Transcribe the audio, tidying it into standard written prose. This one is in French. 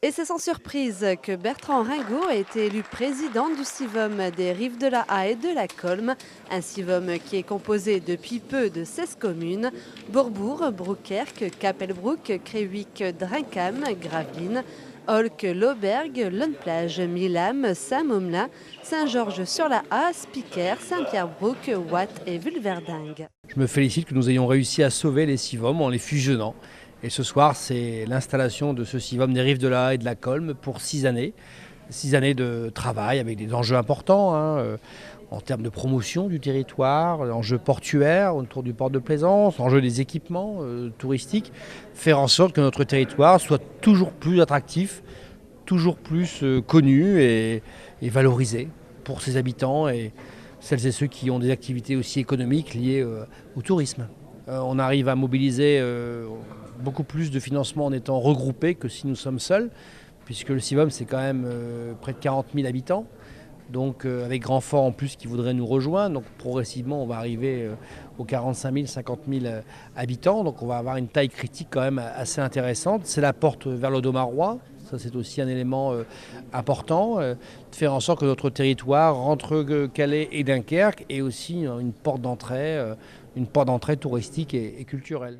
Et c'est sans surprise que Bertrand Ringot a été élu président du CIVOM des Rives de la Haye et de la Colme, un CIVOM qui est composé depuis peu de 16 communes, Bourbourg, Brouckherk, Capelbroek, Créhuic, Drinkam, Gravelines, Olck, Lauberg, Lonneplage, Milam, Saint-Mômelin, Saint-Georges-sur-la-Haye, Spiker, Saint-Pierre-Brouck, Watt et Vulverdingue. Je me félicite que nous ayons réussi à sauver les CIVOM en les fusionnant. Et ce soir, c'est l'installation de ce CIVOM des Rives de la Haye et de la Colme pour 6 années. 6 années de travail avec des enjeux importants en termes de promotion du territoire, enjeux portuaires autour du port de plaisance, enjeux des équipements touristiques. Faire en sorte que notre territoire soit toujours plus attractif, toujours plus connu et valorisé pour ses habitants et celles et ceux qui ont des activités aussi économiques liées au tourisme. On arrive à mobiliser beaucoup plus de financement en étant regroupés que si nous sommes seuls, puisque le CIVOM c'est quand même près de 40 000 habitants, donc avec Grandfort en plus qui voudrait nous rejoindre, donc progressivement on va arriver aux 45 000, 50 000 habitants, donc on va avoir une taille critique quand même assez intéressante. C'est la porte vers l'Audomarois. Ça, c'est aussi un élément important, de faire en sorte que notre territoire, entre Calais et Dunkerque, ait aussi une porte d'entrée touristique et culturelle.